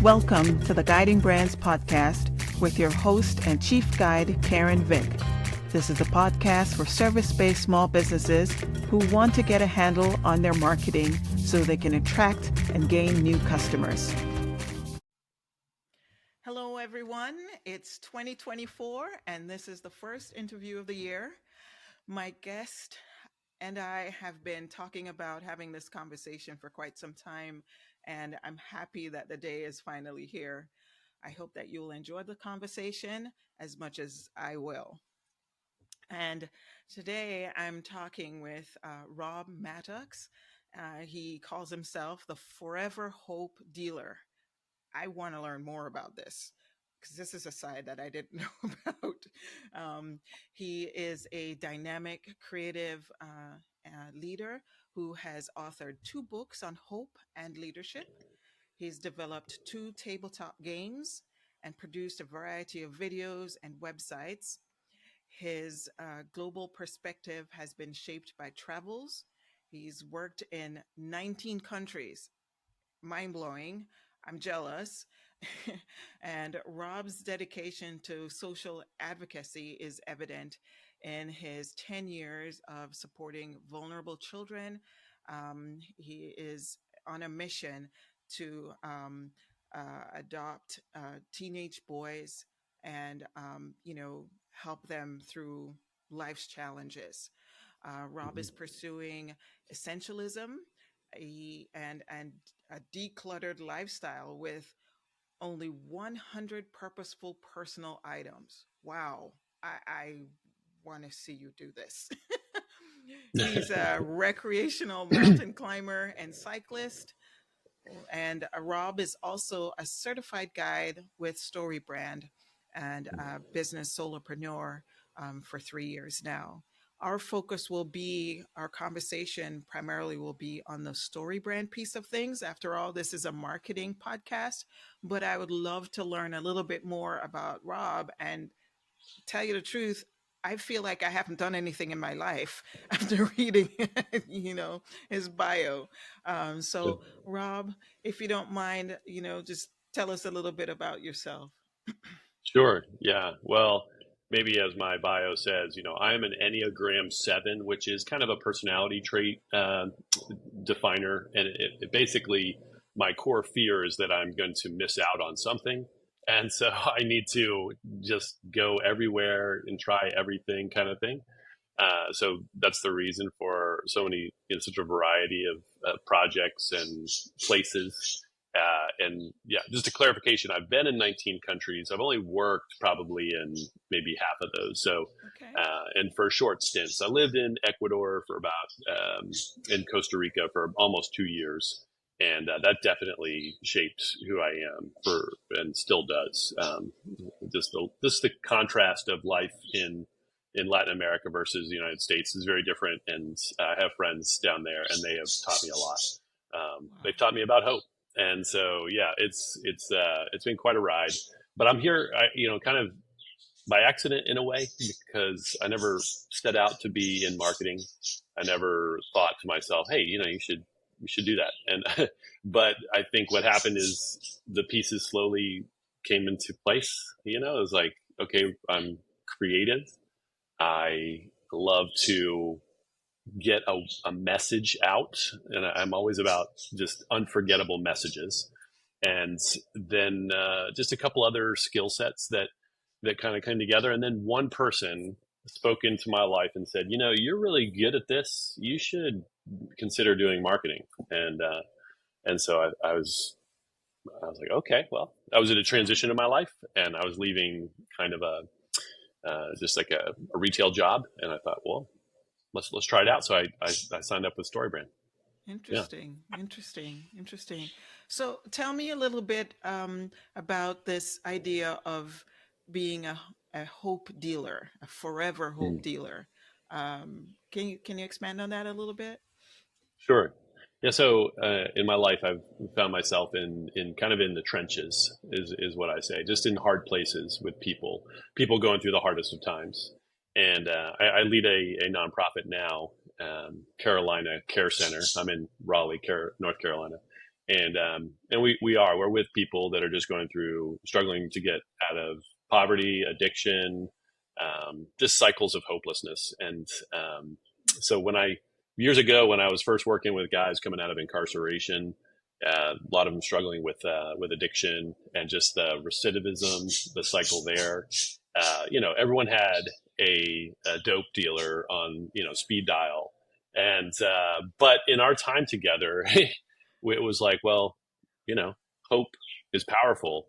Welcome to the Guiding Brands podcast with your host and Chief Guide Karen Vick. This is a podcast for service-based small businesses who want to get a handle on their marketing so they can attract and gain new customers. Hello, everyone. It's 2024, and this is the first interview of the year. My guest and I have been talking about having this conversation for quite some time, and I'm happy that the day is finally here. I hope that you'll enjoy the conversation as much as I will. And today I'm talking with Rob Mattox. He calls himself the Forever Hope Dealer. I want to learn more about this because this is a side that I didn't know about. He is a dynamic, creative leader who has authored 2 books on hope and leadership. He's developed 2 tabletop games and produced a variety of videos and websites. His global perspective has been shaped by travels. He's worked in 19 countries. Mind-blowing. I'm jealous. And Rob's dedication to social advocacy is evident in his 10 years of supporting vulnerable children. He is on a mission to adopt teenage boys and, help them through life's challenges. Rob is pursuing essentialism and a decluttered lifestyle with only 100 purposeful personal items. Wow. I want to see you do this. He's a recreational mountain climber and cyclist. And Rob is also a certified guide with Storybrand and a business solopreneur for 3 years now. Our focus will be, our conversation primarily will be on the Storybrand piece of things. After all, this is a marketing podcast, but I would love to learn a little bit more about Rob. And tell you the truth, I feel like I haven't done anything in my life after reading, his bio. So Rob, if you don't mind, just tell us a little bit about yourself. Sure. Yeah. Well, maybe as my bio says, I am an Enneagram 7, which is kind of a personality trait definer. And it basically, my core fear is that I'm going to miss out on something. And so I need to just go everywhere and try everything kind of thing. So that's the reason for so many, such a variety of projects and places. And yeah, just a clarification, I've been in 19 countries. I've only worked probably in maybe half of those. So, Okay. And for short stints, I lived in Ecuador for about, in Costa Rica for almost 2 years. And that definitely shaped who I am and still does. Just the contrast of life in Latin America versus the United States is very different. And I have friends down there and they have taught me a lot. Wow. They've taught me about hope. And so, yeah, it's been quite a ride, but I'm here, kind of by accident in a way, because I never set out to be in marketing. I never thought to myself, hey, you should do that. And, but I think what happened is the pieces slowly came into place. It was like, okay, I'm creative. I love to get a message out, and I'm always about just unforgettable messages, and then just a couple other skill sets that kind of came together, and then one person spoke into my life and said, you're really good at this, you should consider doing marketing. And so I was like, okay, well, I was at a transition in my life, and I was leaving kind of just like a retail job, and I thought, well, let's try it out. So I signed up with Storybrand. Interesting. So tell me a little bit about this idea of being a hope dealer, a forever hope dealer. Can you expand on that a little bit? Sure. Yeah. So in my life, I've found myself in kind of in the trenches is what I say, just in hard places with people going through the hardest of times. And I lead a nonprofit now, Carolina Care Center. I'm in Raleigh, North Carolina. And we're with people that are just going through struggling to get out of poverty, addiction, just cycles of hopelessness. And so when I years ago when I was first working with guys coming out of incarceration, a lot of them struggling with addiction and just the recidivism, the cycle there. Everyone had a dope dealer on speed dial, and but in our time together, it was like, well, hope is powerful.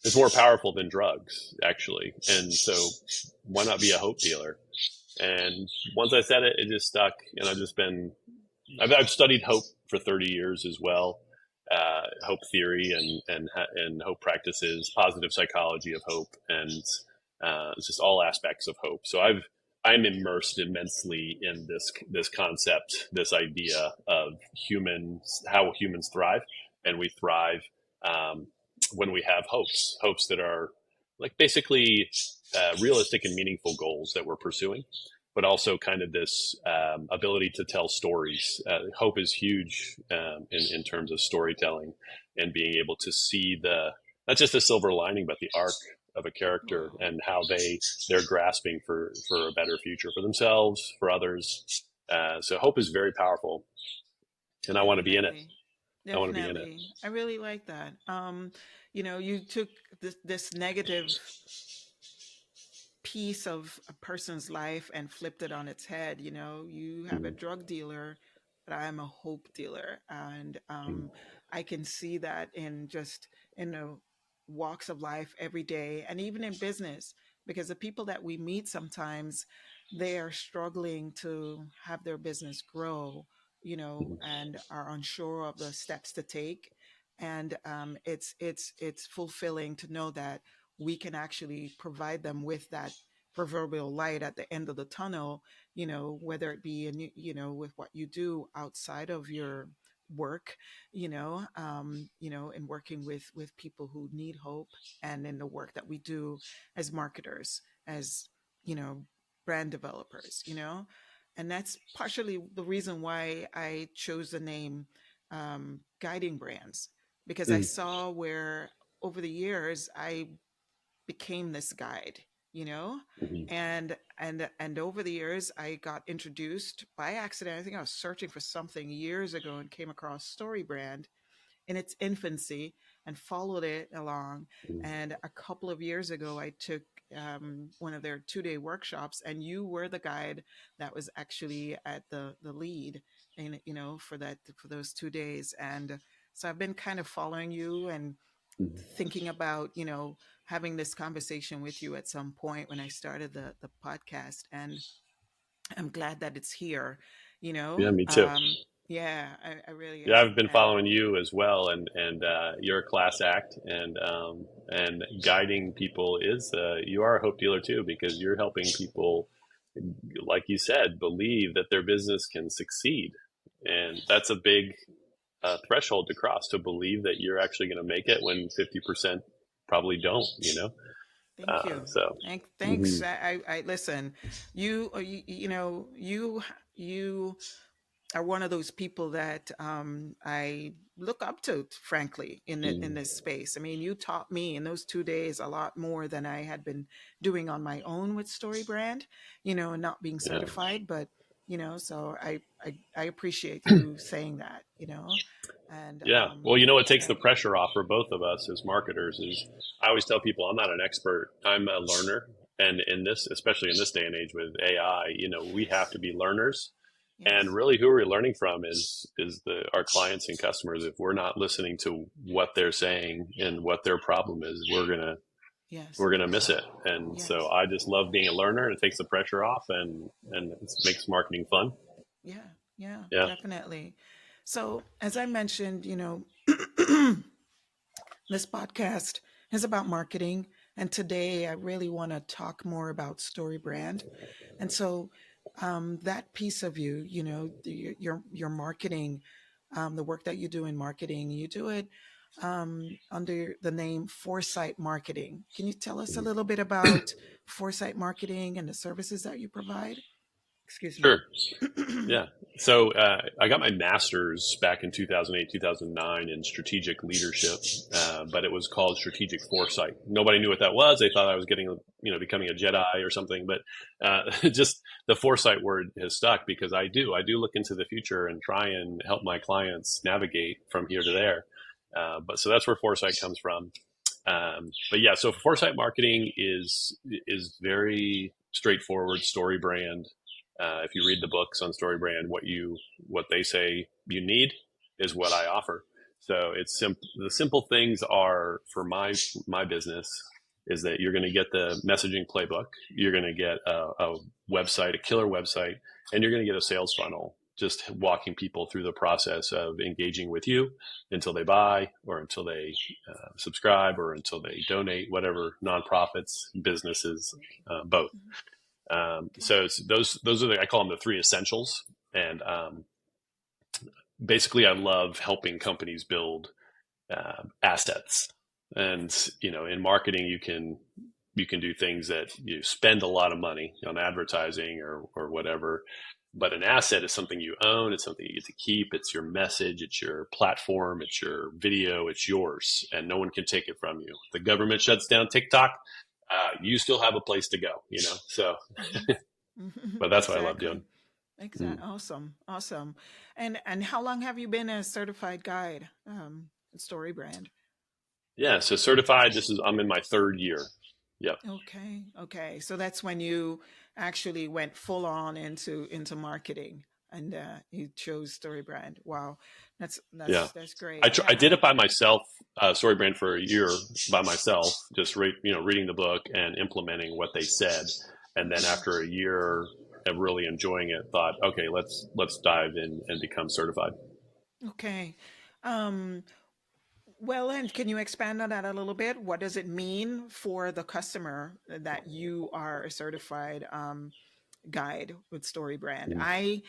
It's more powerful than drugs, actually, and so why not be a hope dealer? And once I said it, it just stuck, and I've studied hope for 30 years as well. Hope theory and hope practices, positive psychology of hope, and it's just all aspects of hope. So I'm immersed immensely in this concept, this idea of how humans thrive, and we thrive um, when we have hopes that are like basically realistic and meaningful goals that we're pursuing, but also kind of this ability to tell stories. Hope is huge in terms of storytelling and being able to see not just the silver lining, but the arc of a character Wow. and how they're grasping for a better future for themselves, for others. So hope is very powerful, and I want to be in it. Definitely. I want to be in it. Definitely. I really like that. You took this negative piece of a person's life and flipped it on its head. You have a Mm-hmm. drug dealer, but I'm a hope dealer. And Mm-hmm. I can see that in just in the walks of life every day and even in business, because the people that we meet sometimes, they are struggling to have their business grow, and are unsure of the steps to take. And it's fulfilling to know that we can actually provide them with that proverbial light at the end of the tunnel, whether it be with what you do outside of your work, in working with people who need hope, and in the work that we do as marketers, as you know brand developers, and that's partially the reason why I chose the name, guiding brands, because I saw where over the years I became this guide, you know Mm-hmm. and over the years I got introduced by accident. I think I was searching for something years ago and came across Storybrand in its infancy and followed it along. And a couple of years ago I took one of their 2-day workshops, and you were the guide that was actually at the lead, and for those 2 days. And so I've been kind of following you and Mm-hmm. thinking about having this conversation with you at some point when I started the podcast, and I'm glad that it's here. you Yeah, know me too. um yeah, I really Yeah, am. I've been And following you as well, and you're a class act, and guiding people is you are a hope dealer too, because you're helping people, like you said, believe that their business can succeed, and yes, that's a big threshold to cross, to believe that you're actually going to make it when 50% probably don't. thank you. So. Hmm. Thanks. I listen. You are one of those people that I look up to, frankly, in this space. I mean, you taught me in those 2 days a lot more than I had been doing on my own with Storybrand, and not being Yeah. certified. But so I appreciate you saying that, and Yeah. Well, it takes the yeah, pressure off for both of us as marketers. Is I always tell people I'm not an expert. I'm a learner. And in this, especially in this day and age with AI, we have yes, to be learners. And yes, really, who we're learning from is our clients and customers. If we're not listening to what they're saying and what their problem is, yes, we're gonna miss it. And so yes, I just love being a learner. It takes the pressure off, and it makes marketing fun. yeah, yeah, Yeah. definitely. So as I mentioned, this podcast is about marketing, and today I really want to talk more about Storybrand. And so, that piece of you, your marketing, the work that you do in marketing, you do it under the name Foresight Marketing. Can you tell us a little bit about Foresight Marketing and the services that you provide? Excuse me. Sure. Yeah. So I got my master's back in 2008, 2009 in strategic leadership, but it was called strategic foresight. Nobody knew what that was. They thought I was getting, becoming a Jedi or something. But just the foresight word has stuck because I do look into the future and try and help my clients navigate from here to there. But so that's where foresight comes from. But yeah, so foresight marketing is very straightforward. Storybrand. If you read the books on Storybrand, what they say you need is what I offer. So it's the simple things are for my business is that you're going to get the messaging playbook, you're going to get a website, a killer website, and you're going to get a sales funnel. Just walking people through the process of engaging with you until they buy or until they subscribe or until they donate, whatever, nonprofits, businesses, both. Okay. So those are I call them the three essentials. And basically, I love helping companies build assets. And in marketing, you can do things that you spend a lot of money on advertising or whatever. But an asset is something you own. It's something you get to keep. It's your message. It's your platform. It's your video. It's yours, and no one can take it from you. If the government shuts down TikTok, you still have a place to go. So. But that's what I love Exactly. doing. Exactly. Awesome. Awesome. And how long have you been a certified guide, Storybrand? Yeah, so certified. I'm in my third year. Yep. Okay. Okay. So that's when you actually went full on into marketing, and you chose Storybrand. Wow. That's Yeah. that's that's great. Yeah. I did it by myself, Storybrand for a year by myself, just reading the book and implementing what they said. And then Mhm. after a year of really enjoying it, thought, okay, let's dive in and become certified. Okay. Um, well, and can you expand on that a little bit? What does it mean for the customer that you are a certified guide with Storybrand? Mhm.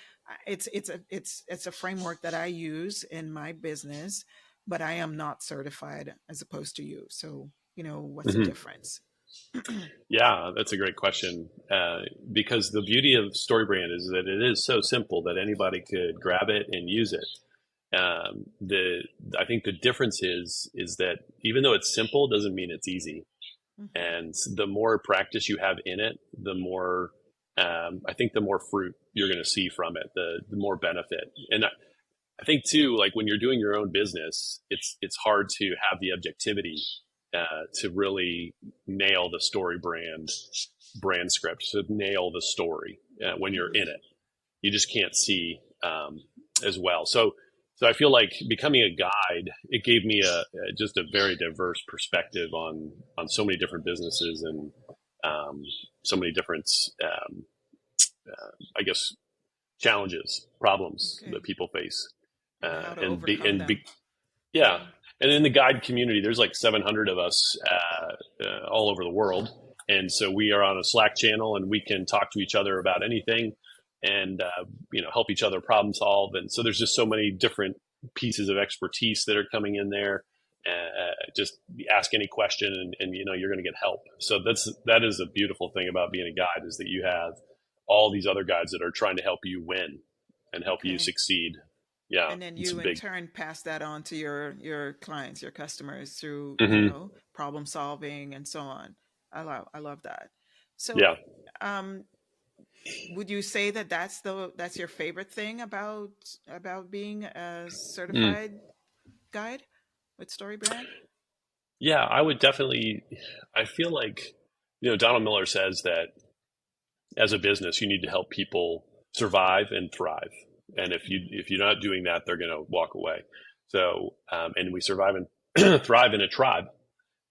It's a framework that I use in my business, but I am not certified as opposed to you. So, what's the Mhm. difference? Yeah, that's a great question. Because the beauty of Storybrand is that it is so simple that anybody could grab it and use it. The I think the difference is that even though it's simple, doesn't mean it's easy. Hmm. And the more practice you have in it, the more I think the more fruit you're going to see from it, the more benefit. And I think too, like when you're doing your own business, it's hard to have the objectivity to really nail the brand script, to nail the story when you're in Hmm. it. You just can't see as well. So I feel like becoming a guide, it gave me just a very diverse perspective on so many different businesses and so many different, I guess, challenges, problems Okay. that people face, And how to and overcome them. yeah. Hmm. And in the guide community, there's like 700 of us all over the world, and so we are on a Slack channel, and we can talk to each other about anything, and help each other problem solve. And so there's just so many different pieces of expertise that are coming in there. Just ask any question, and you're going to get help. So that is a beautiful thing about being a guide is that you have all these other guides that are trying to help you win and help you Okay. succeed. Yeah, And then it's a you in big. turn pass that on to your clients, your customers through, Hmm. problem solving and so on. I love that. So, Yeah. um, would you say that that's your favorite thing about being a Mm. certified guide with Storybrand? Yeah, I would definitely. I feel like, Donald Miller says that as a business, you need to help people survive and thrive. And if you're not doing that, they're going to walk away. So, and we survive and thrive in a tribe.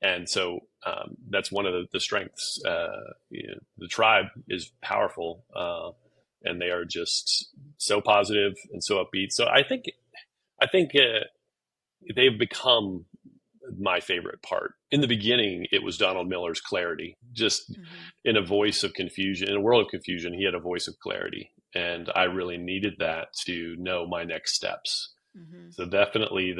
And so that's one of the strengths. The tribe is powerful, and they are just so positive and so upbeat. So I think they've become my favorite part. In the beginning, it was Donald Miller's clarity. Just Hmm. in a voice of confusion, in a world of confusion, he had a voice of clarity. And I really needed that to know my next steps. Hmm. So definitely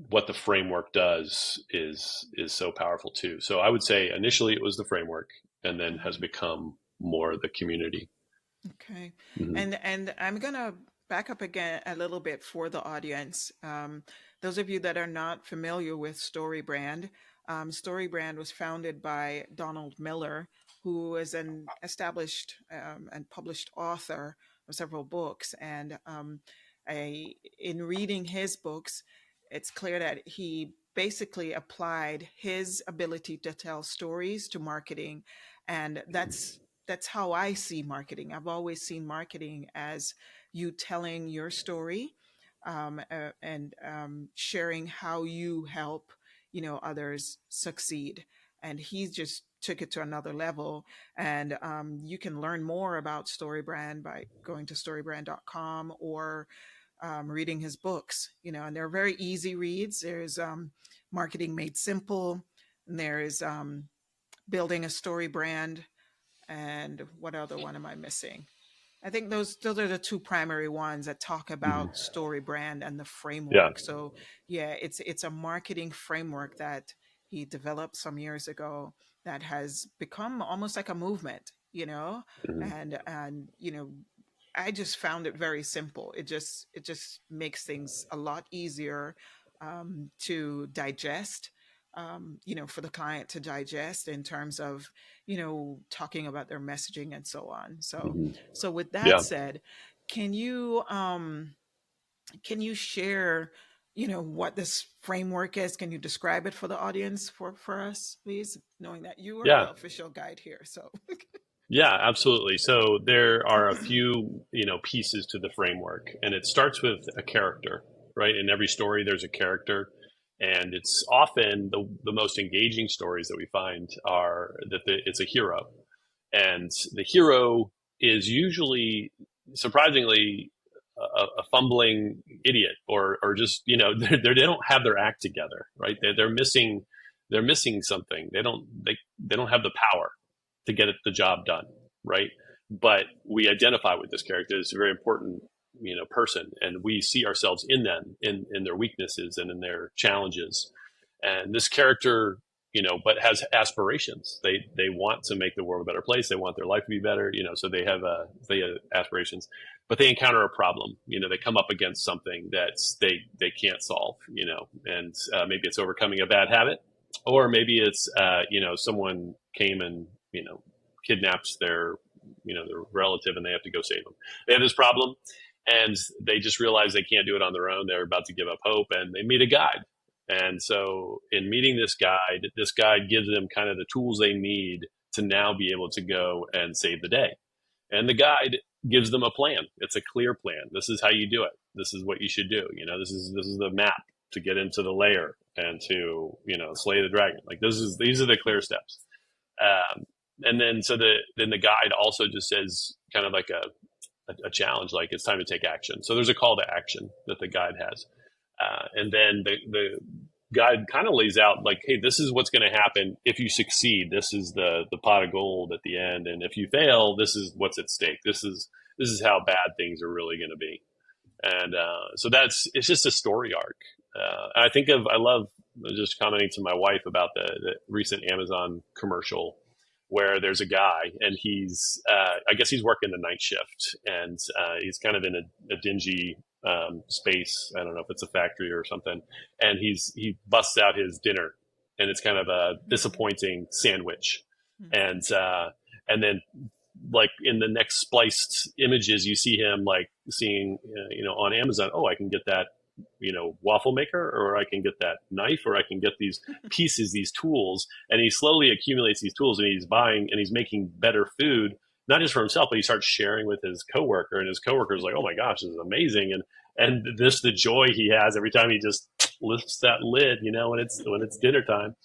what the framework does is so powerful too. So I would say initially it was the framework and then has Hmm. become more the community. Okay. Hmm. And I'm gonna back up again a little bit for the audience. Those of you that are not familiar with Storybrand, Storybrand was founded by Donald Miller, who is an established and published author of several books. And in reading his books, it's clear that he basically applied his ability to tell stories to marketing, and that's how I see marketing. I've always seen marketing as you telling your story, and sharing how you help, others succeed. And he just took it to another level. And you can learn more about Storybrand by going to storybrand.com or reading his books. And they're very easy reads. There's Marketing Made Simple, and there's Building a Story Brand, and what other one am I missing? I think those are the two primary ones that talk Hmm. about story brand and the Yeah. framework. So yeah, it's a marketing framework that he developed some years ago that has become almost like a movement, Hmm. and I just found it very simple. It just makes things a lot easier to digest, for the client to digest in terms of, talking about their messaging and so on. Hmm. So with that Yeah. said, can you share, what this framework is? Can you describe it for the audience for us, please? Knowing that you are Yeah. the official guide here. So Yeah, absolutely. So there are a few, pieces to the framework, and it starts with a character, right? In every story, there's a character, and it's often the most engaging stories that we find are that it's a hero, and the hero is usually, surprisingly, a fumbling idiot, or just they don't have their act together, right? They're missing something. They don't have the power to get the job done, right? But we identify with this character as a very important, person, and we see ourselves in them, in their weaknesses and in their challenges. And this character, but has aspirations. They want to make the world a better place. They want their life to be better, so they have aspirations, but they encounter a problem. They come up against something that they can't solve. And maybe it's overcoming a bad habit, or maybe it's someone came and kidnaps their relative, and they have to go save them. They have this problem, and they just realize they can't do it on their own. They're about to give up hope, and they meet a guide. And so, in meeting this guide gives them kind of the tools they need to now be able to go and save the day. And the guide gives them a plan. It's a clear plan. This is how you do it. This is what you should do. This is the map to get into the lair and to slay the dragon. Like these are the clear steps. And then then the guide also just says kind of like a challenge, like it's time to take action. So there's a call to action that the guide has, and then the guide kind of lays out like, hey, this is what's going to happen if you succeed. This is the pot of gold at the end, and if you fail, this is what's at stake. This is how bad things are really going to be. And so it's just a story arc. I love just commenting to my wife about the recent Amazon commercial where there's a guy and I guess he's working the night shift, and he's kind of in a dingy space. I don't know if it's a factory or something. And he busts out his dinner, and it's kind of a disappointing sandwich. And, then like in the next spliced images, you see him like seeing, on Amazon, oh, I can get that, waffle maker, or I can get that knife, or I can get these pieces, these tools. And he slowly accumulates these tools, and he's buying and he's making better food, not just for himself, but he starts sharing with his coworker, and his coworker's like, oh my gosh, this is amazing. And the joy he has every time he just lifts that lid, when it's dinner time.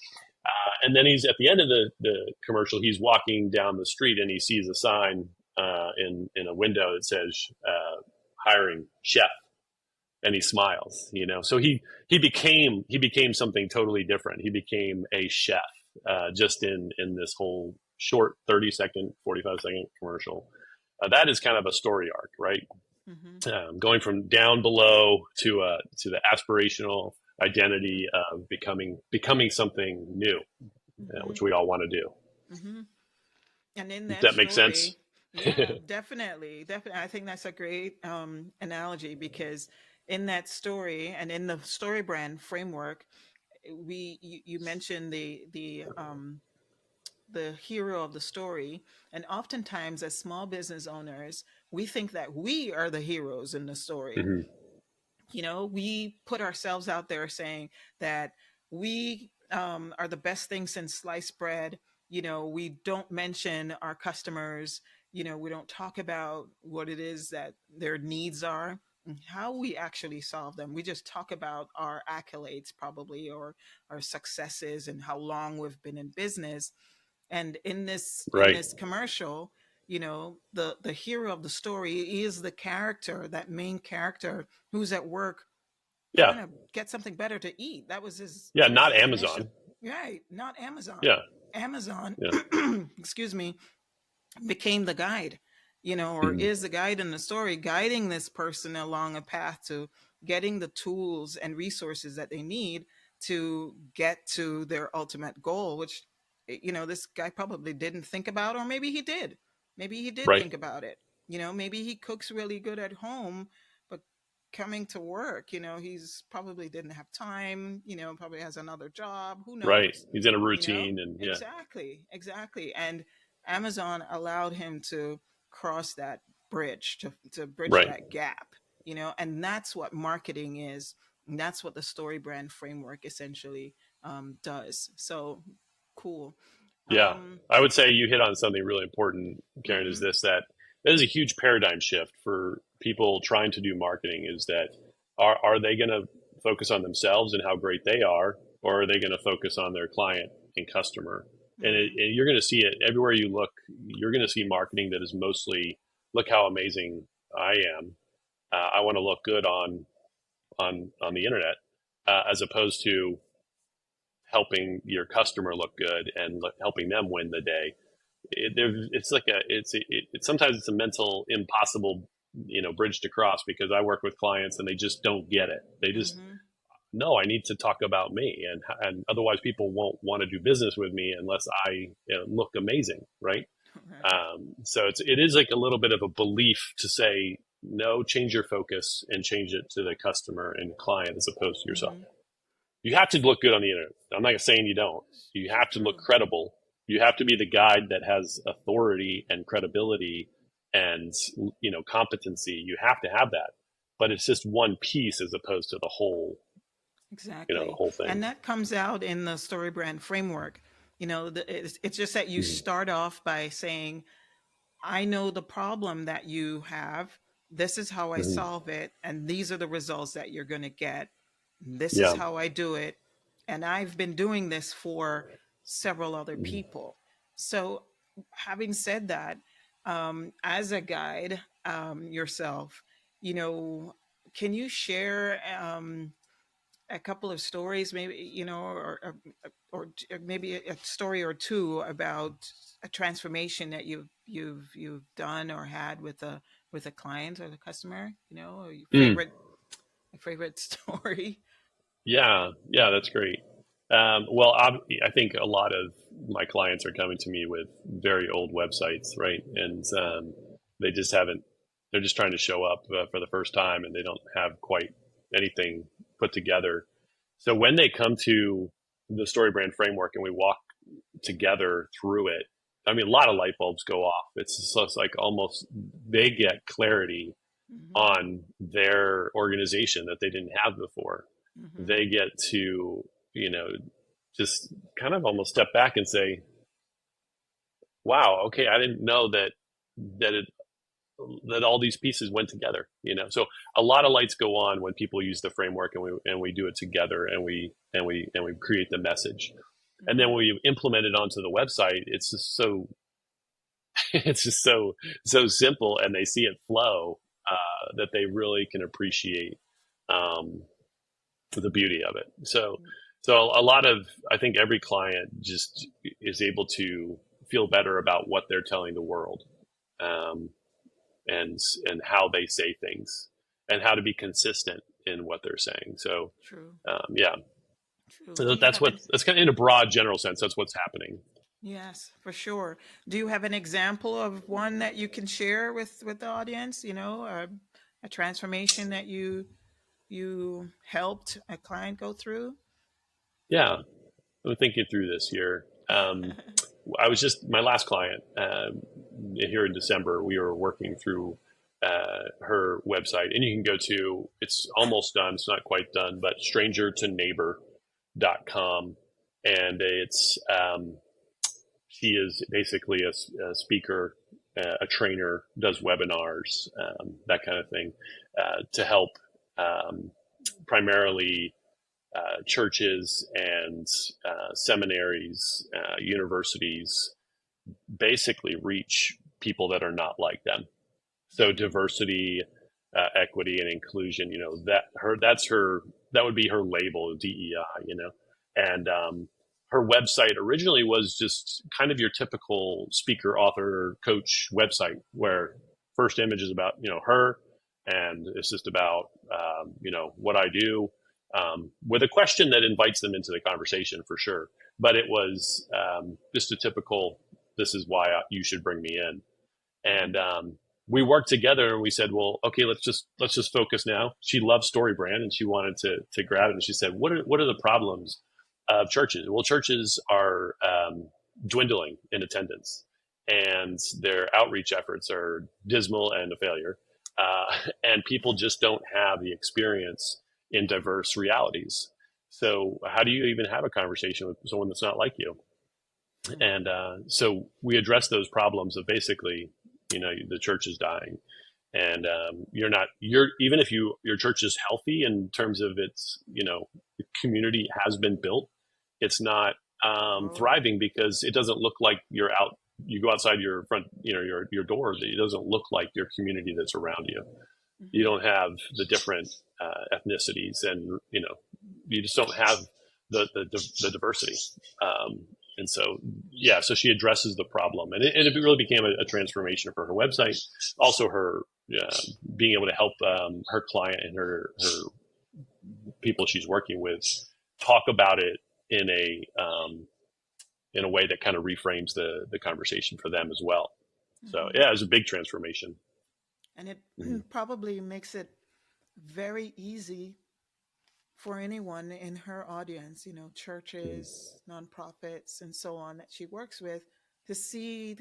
And then he's at the end of the commercial, he's walking down the street, and he sees a sign in a window that says hiring chef, and he smiles. So he became something totally different. He became a chef, just in this whole short 30-second, 45-second commercial. That is kind of a story arc, right? Mm-hmm. Going from down below to the aspirational identity of becoming something new, Mm-hmm. which we all want to do. Mm-hmm. And in Does that that make sense? story, Yeah, definitely. Definitely. I think that's a great analogy because in that story and in the story brand framework, you mentioned the hero of the story, and oftentimes as small business owners, we think that we are the heroes in the story. Hmm. We put ourselves out there saying that we are the best thing since sliced bread. We don't mention our customers. We don't talk about what it is that their needs are and how we actually solve them. We just talk about our accolades, probably, or our successes and how long we've been in business. And in Right. this commercial, the hero of the story is the character, that main character who's at work Yeah. trying to get something better to eat. Yeah. That was Not his mission. Amazon. Right, not Amazon. Yeah. Amazon, Yeah. excuse me, became the guide, or Hmm. is the guide in the story, guiding this person along a path to getting the tools and resources that they need to get to their ultimate goal, which, this guy probably didn't think about, or maybe he did. Maybe he did Right. think about it. Maybe he cooks really good at home, but coming to work, he's probably didn't have time, probably has another job. Who Right. knows? He's in a you know routine, and yeah. exactly. And Amazon allowed him to cross that bridge, to bridge Right. that gap, and that's what marketing is. And that's what the story brand framework essentially does. So cool. Yeah. um I would say you hit on something really important, Karen, is mhm, this, that is a huge paradigm shift for people trying to do marketing, is that are they going to focus on themselves and how great they are, or are they going to focus on their client and customer? mhm, And you're going to see it everywhere you look. You're going to see marketing that is mostly, look how amazing I am. I want to look good on the internet, as opposed to helping your customer look good and helping them win the day. It's like sometimes it's a mental impossible, bridge to cross, because I work with clients and they just don't get it. They just, mhm. no, I need to talk about me, and otherwise people won't want to do business with me unless I, look amazing, right? Right. So it is like a little bit of a belief to say no, change your focus and change it to the customer and client as opposed to yourself. Mhm. You have to look good on the internet. I'm not saying you don't. You So have to look true. credible. You have to be the guide that has authority and credibility and, competency. You have to have that, but it's just one piece as opposed to the whole, the Exactly. whole thing. And that comes out in the story brand framework. It's just that you Mhm. start off by saying, I know the problem that you have. This is how I Mhm. solve it. And these are the results that you're going to get. This is Yeah. how I do it. And I've been doing this for several other Mhm. people. So, having said that, as a guide yourself, you know, can you share a couple of stories, maybe, or maybe a story or two about a transformation that you've done or had with a client or the customer, or your Mm. favorite story. Yeah. Yeah. That's great. Well, I think a lot of my clients are coming to me with very old websites, right? And they just haven't, they're just trying to show up for the first time, and they don't have quite anything put together. So when they come to the story brand framework and we walk together through it, I mean, a lot of light bulbs go off. It's like almost they get clarity Mm-hmm. on their organization that they didn't have before. Mm-hmm. They get to, you know, just kind of almost step back and say, wow, okay, I didn't know that it that all these pieces went together, so a lot of lights go on when people use the framework, and we do it together, and we create the message, and then Mm-hmm. when we implement it onto the website, it's just so it's just so simple, and they see it flow, that they really can appreciate, um, the beauty of it. So a lot of, I think every client just is able to feel better about what they're telling the world, um, and how they say things, and how to be consistent in what they're saying. So True. yeah, True. so Do you that's have any? kind of in a broad general sense. That's what's happening. Yes, for sure. Do you have an example of one that you can share with the audience? A transformation that you helped a client go through? Yeah, I'm thinking through this here. I was just my last client here in December. We were working through her website, and you can go to. It's almost done. It's not quite done, but strangertoneighbor.com, and it's she is basically a speaker, a trainer, does webinars, that kind of thing, to help um, primarily churches and seminaries, universities, basically reach people that are not like them. So diversity, equity, and inclusion. That would be her label, DEI. And her website originally was just kind of your typical speaker, author, coach website, where first image is about her, and it's just about what I do, with a question that invites them into the conversation for sure. But it was just a typical, this is why you should bring me in. And we worked together and we said, well, okay, let's just focus now. She loves Storybrand and she wanted to grab it. And she said, what are the problems of churches? Well, churches are dwindling in attendance and their outreach efforts are dismal and a failure. And people just don't have the experience in diverse realities. So how do you even have a conversation with someone that's not like you? And so we address those problems of basically, the church is dying, and you're even if your church is healthy in terms of its, the community has been built, it's not Oh. thriving because it doesn't look like you're out. You go outside your front, your doors. It doesn't look like your community that's around you. You Hmm. don't have the different ethnicities, and you just don't have the diversity. And so, yeah, so she addresses the problem, and it really became a transformation for her website. Also, her being able to help her client and her people she's working with talk about it in a way that kind of reframes the conversation for them as well. So, Hmm. yeah, it was a big transformation. And it Mm-hmm. probably makes it very easy for anyone in her audience, churches, nonprofits, and so on that she works with, to see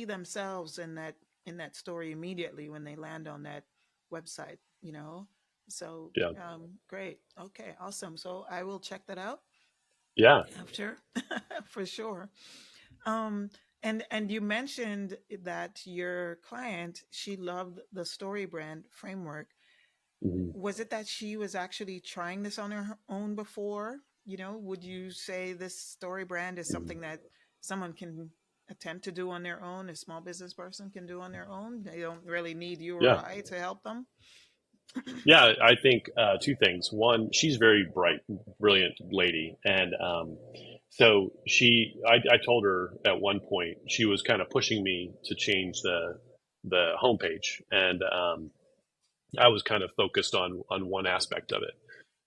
themselves in that story immediately when they land on that website. So Yeah, great. Okay, awesome. So I will check that out yeah. after for sure. Um, and you mentioned that your client, she loved the story brand framework. Mm-hmm. Was it that she was actually trying this on her own before? Would you say this story brand is Mm-hmm. something that someone can attempt to do on their own, a small business person can do on their own? They don't really need you or Yeah. I to help them? Yeah, I think two things. One, she's very bright, brilliant lady, and so I told her at one point she was kind of pushing me to change the homepage, and I was kind of focused on one aspect of it.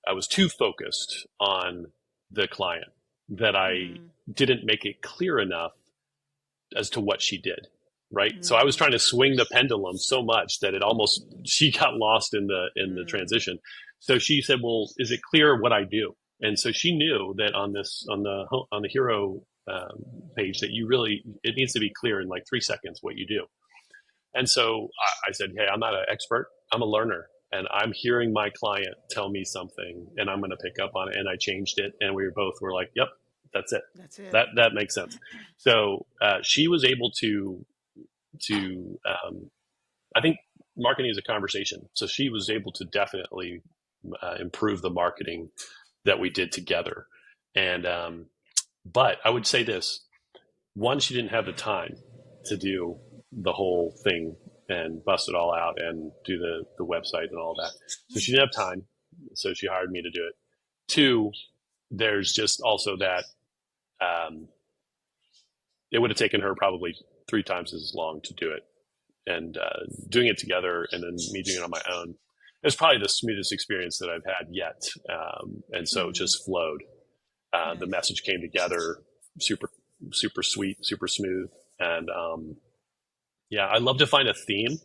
I was too focused on the client that I Mm, didn't make it clear enough as to what she did. Right. So I was mm, trying to swing the pendulum so much that it almost, she got lost in the mm, transition. So she said, well, is it clear what I do? And so she knew that on the hero page that it needs to be clear in like 3 seconds what you do. And so I said, hey, I'm not an expert. I'm a learner. And I'm hearing my client tell me something and I'm going to pick up on it. And I changed it. And we both were like, yep, that's it. that's it. That makes sense. So she was able to I think marketing is a conversation. So she was able to definitely improve the marketing that we did together. And but I would say this: one, she didn't have the time to do the whole thing and bust it all out and do the website and all that. So she Hmm. didn't have time. So she hired me to do it. Two, there's just also that um, it would have taken her probably 3 times as long to do it. And doing it together and then me doing it on my own, it's probably the smoothest experience that I've had yet. And so it Hmm. just flowed. The Nice. message came together super, super sweet, super smooth. And yeah, I love to find a theme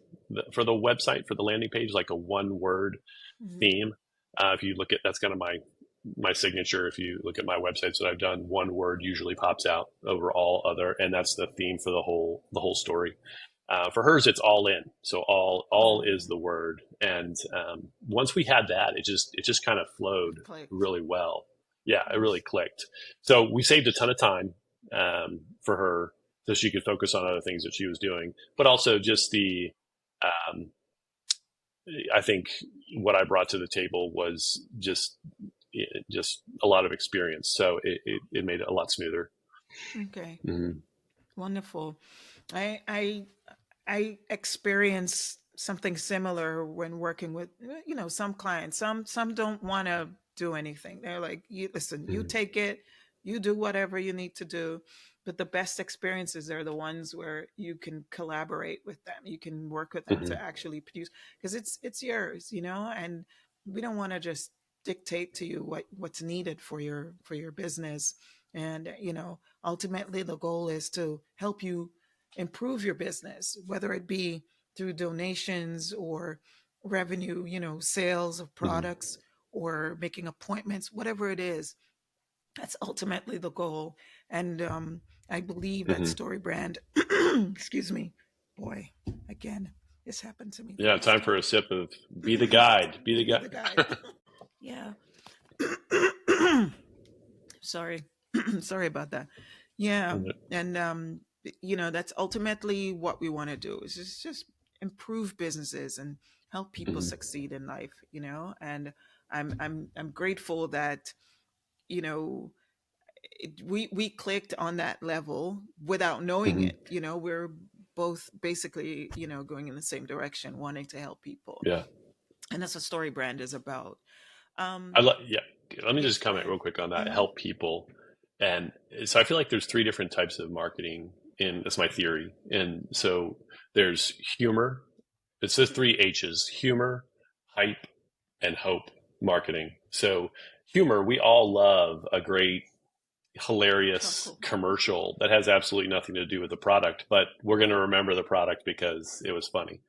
for the website, for the landing page, like a one word Mhm. theme. If you look at, that's kind of my signature. If you look at my websites that I've done, one word usually pops out over all other, and that's the theme for the whole story. For hers, it's all in. So all is Oh, the word. And once we had that, it just kind of flowed clicked. really well. Yeah, it really Nice. clicked. So we saved a ton of time for her, so she could focus on other things that she was doing, but also just um, I think what I brought to the table was just a lot of experience. So it made it a lot smoother. Okay. Mm-hmm. Wonderful. I I I experience something similar when working with some clients. Some don't want to do anything. They're like, you listen, you Mm-hmm. take it, you do whatever you need to do. But the best experiences are the ones where you can collaborate with them. You can work with them Mm-hmm. to actually produce because it's yours, and we don't want to just dictate to you what's needed for your business. And ultimately the goal is to help you improve your business, whether it be through donations or revenue, sales of Mm-hmm. products or making appointments, whatever it is. That's ultimately the goal. And I believe that Mm-hmm. Storybrand, excuse me, boy, again, this happened to me Yeah, last time for time. a sip of Be the Guide. Be the Be the guide. guide. Yeah. Sorry. Sorry about that. Yeah. And that's ultimately what we want to do is just improve businesses and help people Mm-hmm. succeed in life, and I'm grateful that, you know we clicked on that level without knowing Mm-hmm. it. We're both basically, going in the same direction, wanting to help people. Yeah. And that's what Story Brand is about. I um love, yeah. Let me yes, just go comment ahead. real quick on that. Hmm. Help people. And so I feel like there's three different types of marketing that's my theory. And so there's humor. It says three H's: humor, hype, and hope marketing. So humor, we all love a great, hilarious Chuckle. commercial that has absolutely nothing to do with the product, but we're going to remember the product because it was funny.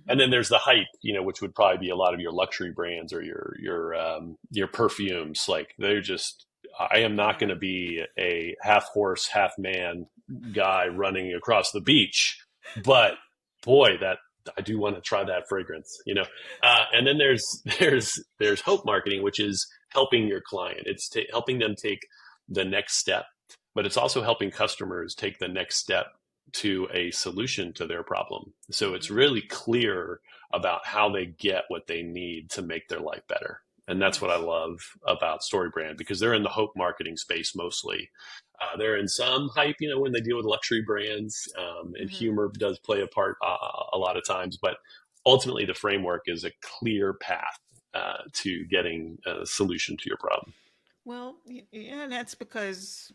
And Hmm. then there's the hype, which would probably be a lot of your luxury brands or your perfumes. Like they're just, I am not going Yeah. to be a half horse, half man guy running across the beach, but boy, that I do want to try that fragrance. And then there's hope marketing, which is helping your client. It's helping them take the next step, but it's also helping customers take the next step to a solution to their problem. So it's Hmm. really clear about how they get what they need to make their life better. And that's what I Yes. love about Storybrand, because they're in the hope marketing space mostly. They're in some hype, when they deal with luxury brands, and Hmm. humor does play a part a lot of times. But ultimately, the framework is a clear path to getting a solution to your problem. Well, yeah, and that's because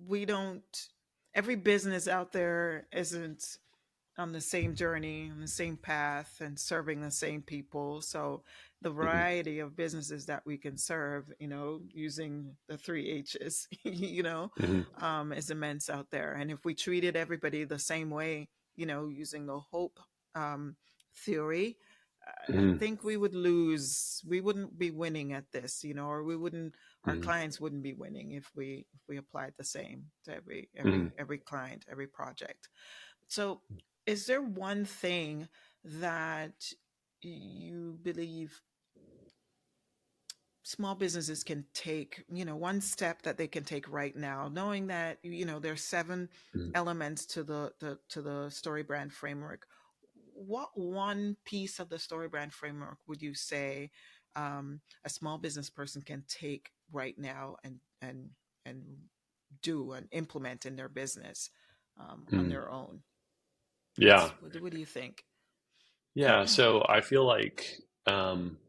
we don't every business out there isn't on the same journey, on the same path, and serving the same people. So the Mm-hmm. variety of businesses that we can serve, using the three H's, Mm-hmm. is immense out there. And if we treated everybody the same way, using the hope theory, I Mm-hmm. think we would lose. We wouldn't be winning at this, or we wouldn't. Our Mm-hmm. clients wouldn't be winning if we applied the same to every Mm-hmm. every every client, every project. So, is there one thing that you believe small businesses can take, one step that they can take right now, knowing that, there's seven Mm-hmm. elements to the story brand framework? What one piece of the story brand framework would you say a small business person can take right now and do and implement in their business on Mm-hmm. their own? Yeah. What do you think? Yeah. So I feel like um,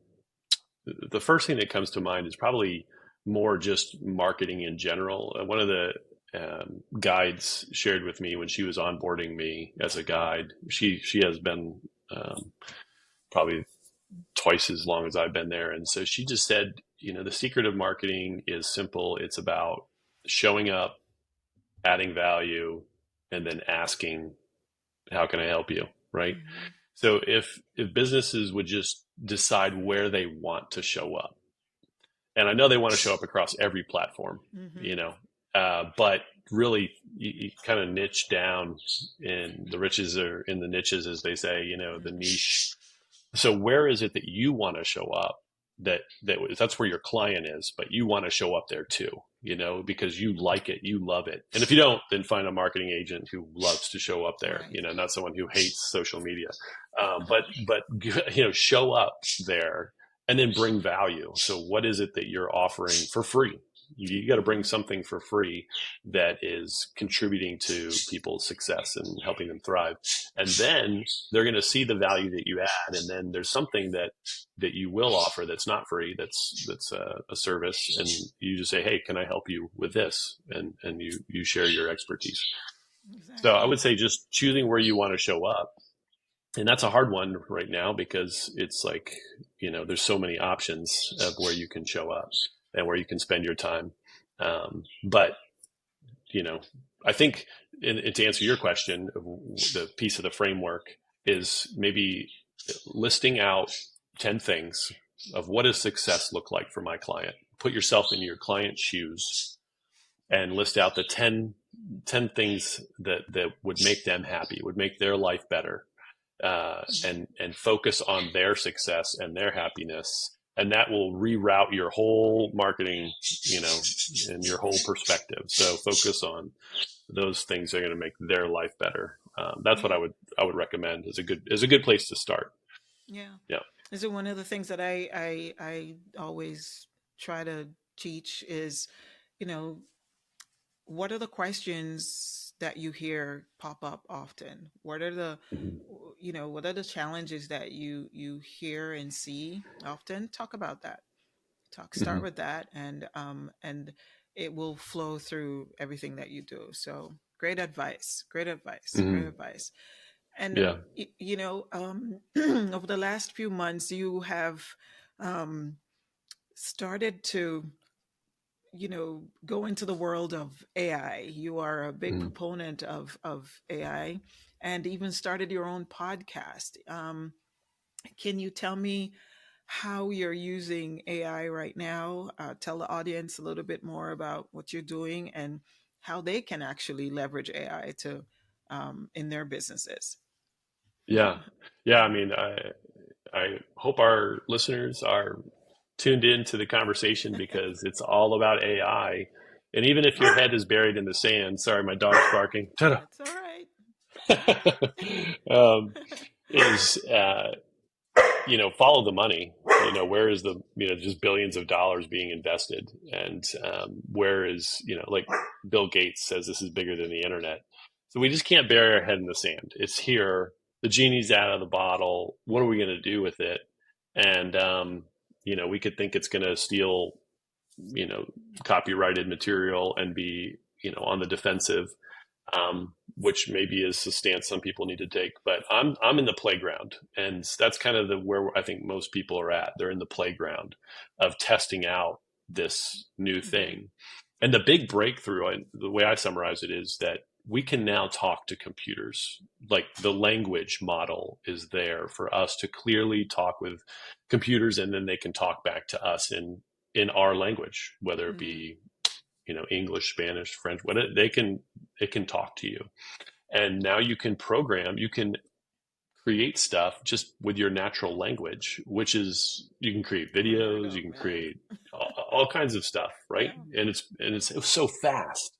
the first thing that comes to mind is probably more just marketing in general. One of the guides shared with me when she was onboarding me as a guide. She has been probably twice as long as I've been there, and so she just said, the secret of marketing is simple. It's about showing up, adding value, and then asking, how can I help you? Right. Mm-hmm. So if businesses would just decide where they want to show up, and I know they want to show up across every platform, Mm-hmm. you know, but really you kind of niche down, and the riches are in the niches, as they say, the niche. So where is it that you want to show up? That's where your client is, but you want to show up there too, because you like it, you love it. And if you don't, then find a marketing agent who loves to show up there, Right. not someone who hates social media. But show up there and then bring value. So what is it that you're offering for free? You got to bring something for free that is contributing to people's success and helping them thrive. And then they're going to see the value that you add. And then there's something that you will offer that's not free, that's a service. And you just say, hey, can I help you with this? And you share your expertise. So I Exactly. would say just choosing where you want to show up. And that's a hard one right now because it's like, there's so many options of where you can show up and where you can spend your time. But, I think to answer your question, the piece of the framework is maybe listing out 10 things of what does success look like for my client. Put yourself in your client's shoes and list out the 10 things that would make them happy, would make their life better, and focus on their success and their happiness. And that will reroute your whole marketing, and your whole perspective. So focus on those things that are going to make their life better. That's what Yeah. I would recommend as a good place to start. Yeah. Yeah. Is it one of the things that I always try to teach is, you know, what are the questions that you hear pop up often? What are the, Mhm. what are the challenges that you hear and see often? Talk about that. Start Mhm. with that, and it will flow through everything that you do. So great advice. Great advice. Great Mhm. advice. And Yeah. over the last few months, you have um, started to go into the world of AI. You are a big Mhm. proponent of AI, and even started your own podcast. Can you tell me how you're using AI right now? Tell the audience a little bit more about what you're doing and how they can actually leverage AI to in their businesses. Yeah. Yeah. I mean, I hope our listeners are tuned into the conversation because it's all about AI. And even if your head is buried in the sand, sorry, my dog's barking. Ta-da. That's all right. um, is follow the money. Where is the just billions of dollars being invested, and where is like Bill Gates says this is bigger than the internet. So we just can't bury our head in the sand. It's here. The genie's out of the bottle. What are we going to do with it? And we could think it's going to steal you know copyrighted material and be on the defensive, which maybe is the stance some people need to take. But I'm in the playground, and that's kind of where I think most people are at. They're in the playground of testing out this new Hmm. thing. And the big breakthrough, and the way I summarize it, is that we can now talk to computers. Like the language model is there for us to clearly talk with computers, and then they can talk back to us in our language, whether it Hmm. be English, Spanish, French, what they can talk to you. And now you can create stuff just with your natural language, which is you can create Unheard videos, you of, can man. create all kinds of stuff, right? Yeah. And it's so fast,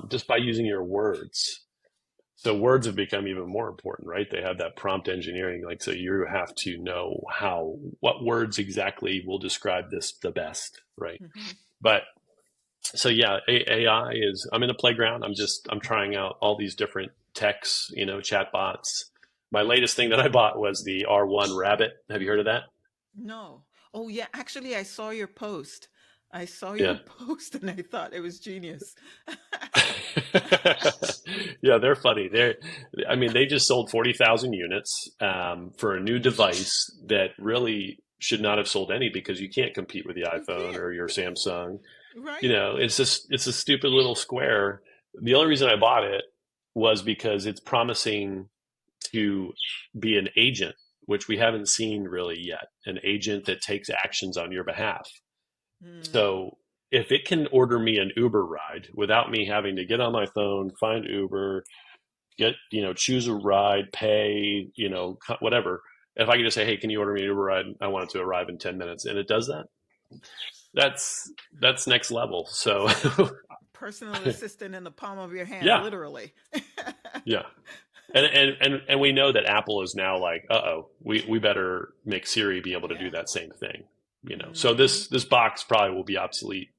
just by using your words. So words have become even more important, right? They have that prompt engineering, like, so you have to know what words exactly will describe this the best, right? Hmm. But so yeah, AI is. I'm in the playground. I'm trying out all these different techs, chat bots. My latest thing that I bought was the R1 Rabbit. Have you heard of that? No. Oh yeah, actually I saw your post. I saw your Yeah. post and I thought it was genius. Yeah, they're funny. I mean, they just sold 40,000 units, for a new device that really should not have sold any because you can't compete with the You iPhone can't. or your Samsung. Right. It's a stupid little square the only reason I bought it was because it's promising to be an agent, which we haven't seen really yet, an agent that takes actions on your behalf. Hmm. So if it can order me an Uber ride without me having to get on my phone, find Uber, choose a ride, pay, whatever. If I can just say, hey, can you order me an Uber ride? I want it to arrive in 10 minutes. And it does that. That's, that's next level. So Personal assistant in the palm of your hand, yeah, literally. yeah. And we know that Apple is now like, we better make Siri be able to do Yeah. that same thing. So Hmm. this box probably will be obsolete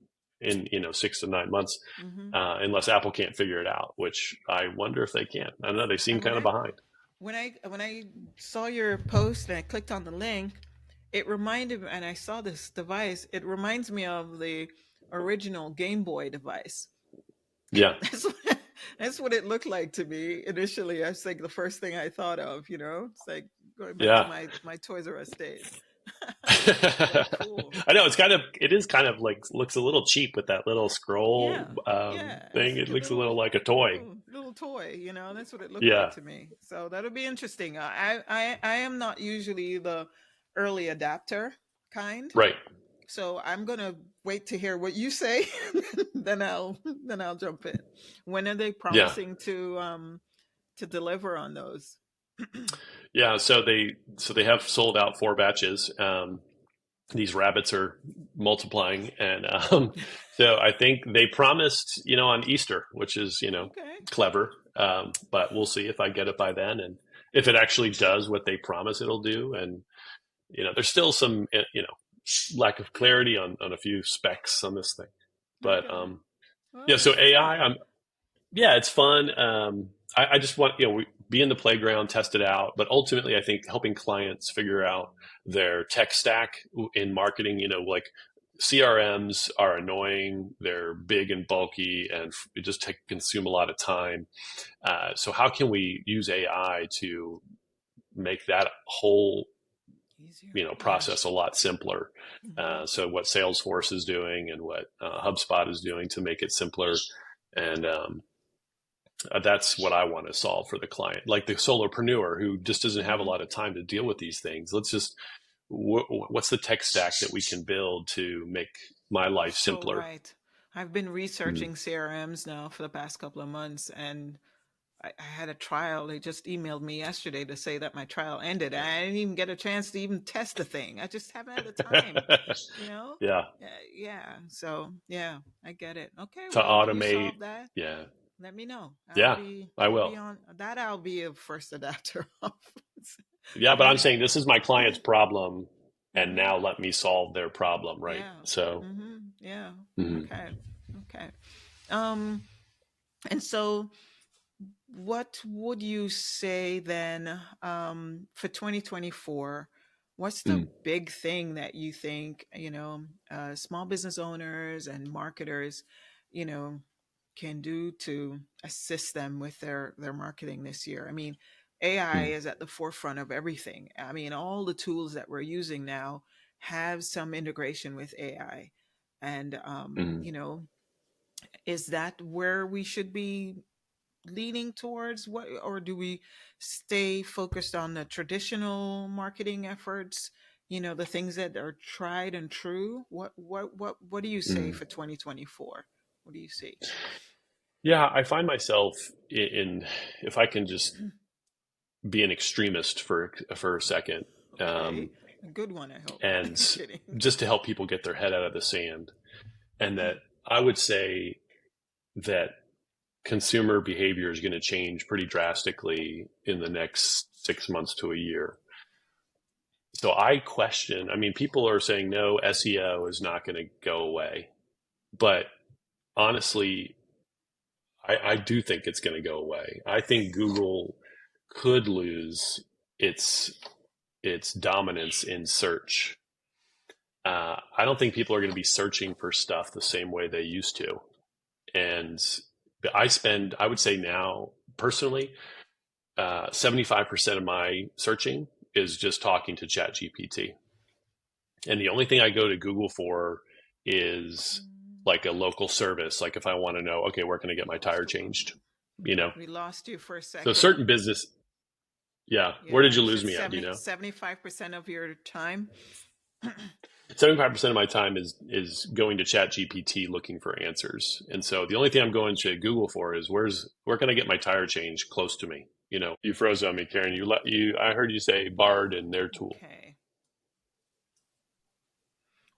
in 6 to 9 months, Hmm. unless Apple can't figure it out. Which I wonder if they can. I don't know. They seem And when kind of I behind. when I saw your post and I clicked on the link, it reminded me, and I saw this device. It reminds me of the original Game Boy device. Yeah, That's what, that's what it looked like to me initially. I was like the first thing I thought of. It's like going back to yeah. my Toys R Us days. Very cool. I know it is kind of like looks a little cheap with that little scroll Yeah, yeah. It's thing. It like a looks a little like a toy. little toy. That's what it looked like Yeah, to me. So that'll be interesting. I am not usually the early adapter kind, right. so I'm gonna wait to hear what you say, then I'll jump in. When are they Yeah, promising to deliver on those? yeah. So they have sold out 4 batches. These rabbits are multiplying, and so I think they promised, on Easter, which is Okay. clever. But we'll see if I get it by then, and if it actually does what they promise it'll do. And there's still some lack of clarity on a few specs on this thing. But Okay. Well, yeah, so it's AI, fun. yeah, it's fun. I just want we be in the playground, test it out. But ultimately, I think helping clients figure out their tech stack in marketing. Like CRMs are annoying. They're big and bulky, and it just consume a lot of time. So how can we use AI to make that whole Easier. Yeah. process a lot simpler? Hmm. So what Salesforce is doing and what HubSpot is doing to make it simpler, and that's what I want to solve for the client, like the solopreneur who just doesn't have a Hmm. lot of time to deal with these things. Let's just what's the tech stack that we can build to make my You're life so simpler? right. I've been Mm. researching CRMs now for the past couple of months, and I had a trial. They just emailed me yesterday to say that my trial ended. I didn't even get a chance to even test the thing. I just haven't had the time, you know? Yeah, Yeah. So, yeah, I get it. Okay. to Well, when you automate. solve that, Yeah, let me know. yeah, I I'll be will. on that. I'll be a first adapter of. Yeah, but I'm Yeah. saying this is my client's problem, and Hmm. now let me solve their problem, right? Yeah. So, Yeah. mhm. Okay. Okay. Um, and so what would you say then, for 2024? What's the Mm. big thing that you think, small business owners and marketers, you know, can do to assist them with their marketing this year? I mean, AI Mm. is at the forefront of everything. I mean, all the tools that we're using now have some integration with AI. And, Mm. is that where we should be leaning towards, what, or do we stay focused on the traditional marketing efforts, the things that are tried and true? What do you say Mm. for 2024? What do you see? Yeah, I find myself in if I can just be an extremist for a second, Okay, um, a good one, I hope. and Kidding. just to help people get their head out of the sand. And that I would say that consumer behavior is going to change pretty drastically in the next 6 months to a year. So I question. I mean, people are saying no, SEO is not going to go away, but honestly, I do think it's going to go away. I think Google could lose its dominance in search. I don't think people are going to be searching for stuff the same way they used to. And I would say now, personally, 75% of my searching is just talking to ChatGPT. And the only thing I go to Google for is like a local service, like if I want to know, okay, where can I get my tire changed? You know, We lost you for a so second. certain business. Yeah, where did Yeah, you you lose said me at? Do you know? 75% of your time. 75% of my time is going to Chat GPT looking for answers. And so the only thing I'm going to Google for is where can I get my tire changed close to me? You know, you froze on me, Karen. I heard you say Bard and their tool. Okay.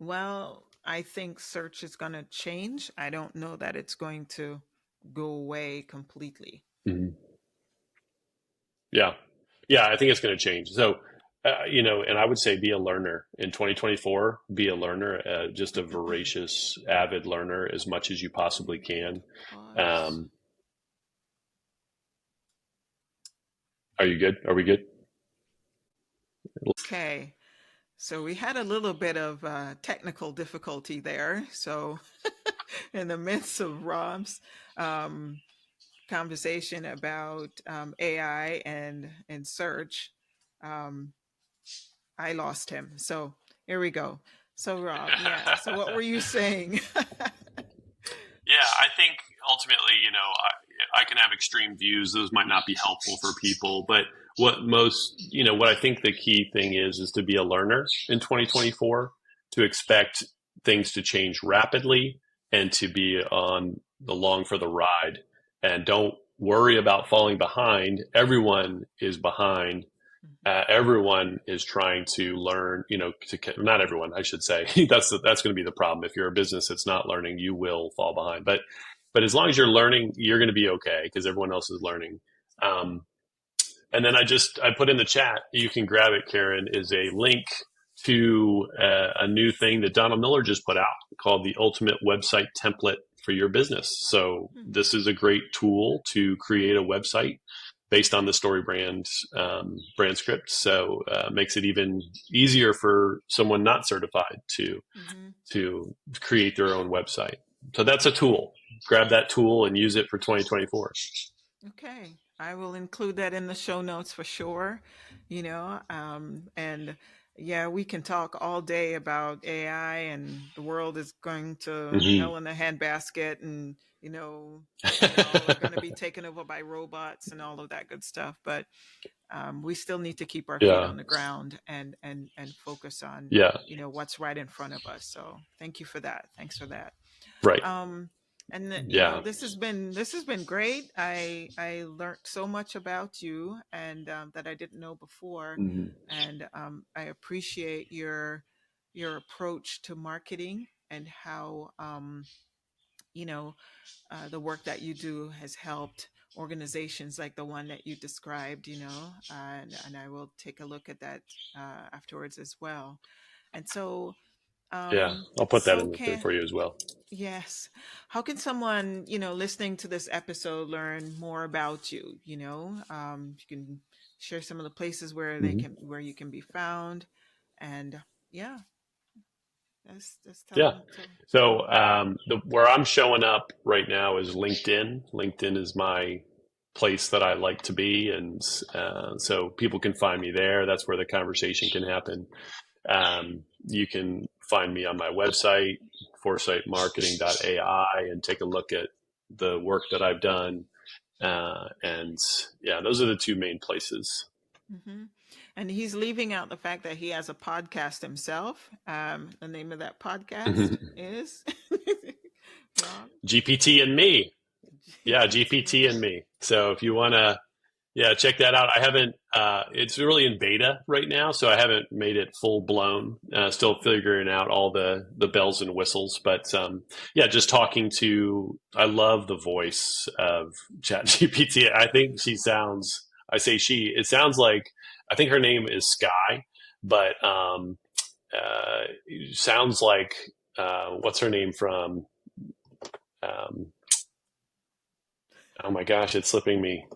Well, I think search is going to change. I don't know that it's going to go away completely. Mhm. Yeah. Yeah, I think it's going to change. So, and I would say be a learner in 2024, be a learner, just a voracious, avid learner as much as you possibly can. Pause. Um, are you good? Are we good? Okay. So we had a little bit of technical difficulty there. So in the midst of Rob's um, conversation about AI and search, um, I lost him. So here we go. So Rob, yeah. So what were you saying? Yeah, I think ultimately, I can have extreme views. Those might not be helpful for people, but what I think the key thing is to be a learner in 2024, to expect things to change rapidly and to be on the long for the ride. And don't worry about falling behind. Everyone is behind. Everyone is trying to learn, not everyone, I should say. That's going to be the problem. If you're a business that's not learning, you will fall behind. But as long as you're learning, you're going to be okay because everyone else is learning. Um, and then I put in the chat, you can grab it, Karen, is a link to a new thing that Donald Miller just put out called the Ultimate Website Template for Your Business. So this is a great tool to create a website based on the Storybrand brand script. So makes it even easier for someone not certified to create their own website. So that's a tool. Grab that tool and use it for 2024. Okay. I will include that in the show notes for sure. And yeah, we can talk all day about AI and the world is going to Mm-hmm. hell in a handbasket and, we all are going to be taken over by robots and all of that good stuff. But we still need to keep our feet Yeah. on the ground and focus on, Yeah. what's right in front of us. So thank you for that. Thanks for that. Right. And Yeah. this has been great. I learned so much about you and that I didn't know before, Mm-hmm. and I appreciate your approach to marketing and how the work that you do has helped organizations like the one that you described. And I will take a look at that afterwards as well. And so, Yeah. um, I'll put that how in there can for you as well. Yes. How can someone, listening to this episode learn more about you? You can share some of the places Mm-hmm. where you can be found. And yeah, let's tell Yeah. them. So where I'm showing up right now is LinkedIn. LinkedIn is my place that I like to be, and so people can find me there. That's where the conversation can happen. You can find me on my website, foresightmarketing.ai, and take a look at the work that I've done. And yeah, those are the two main places. Mm-hmm. And he's leaving out the fact that he has a podcast himself. The name of that podcast is Rob. GPT and me. Yeah, GPT. GPT and me. So if you want to, yeah, check that out. I haven't, it's really in beta right now, so I haven't made it full blown. Still figuring out all the bells and whistles. But yeah, just talking to, I love the voice of ChatGPT. I think she sounds, I say she, it sounds like, I think her name is Sky, but sounds like, what's her name from, um, oh my gosh, it's slipping me.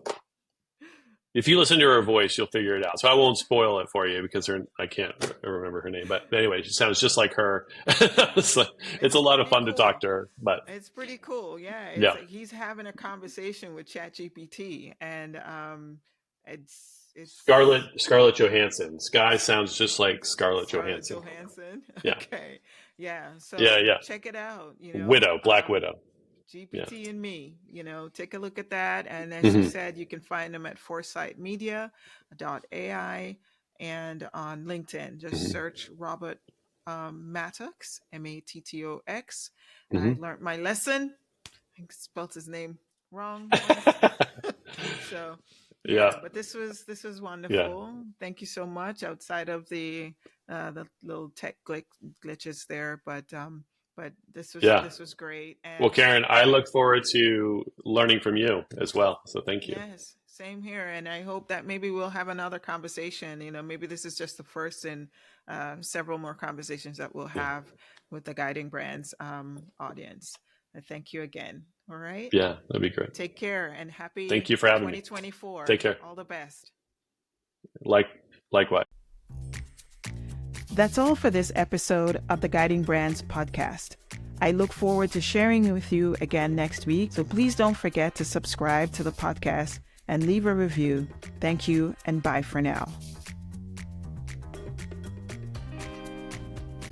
If you listen to her voice, you'll figure it out. So I won't spoil it for you because I can't remember her name. But anyway, she sounds just like her. It's a It's lot of pretty fun to talk cool. to her. But It's pretty cool. Yeah, it's yeah, like he's having a conversation with ChatGPT, and it's Scarlett Johansson. Sky sounds just like Scarlett Scarlett Johansson. Johansson. Yeah, Okay, Yeah. Yeah, So yeah. check it out. Widow, Black Widow. Yeah. GPT and me, take a look at that. And as you Hmm. said, you can find them at foresightmedia.ai and on LinkedIn. Just Hmm. search Robert Mattox, Mattox. I Hmm. learned my lesson. I spelled his name wrong once. So Yeah, yeah, but this was yeah, wonderful. Thank you so much. Outside of the little tech glitches there, but this was yeah. this was great. Well, And Karen, I look forward to learning from you as well. So thank you. yes, same here. And I hope that maybe we'll have another conversation. Maybe this is just the first in several more conversations that we'll Yeah, have with the Guiding Brands audience. Thank you again. All right. yeah, that'd be great. Take care and Thank happy you for having me. 2024. Take care. All the best. Like, likewise. That's all for this episode of the Guiding Brands podcast. I look forward to sharing with you again next week. So please don't forget to subscribe to the podcast and leave a review. Thank you and bye for now.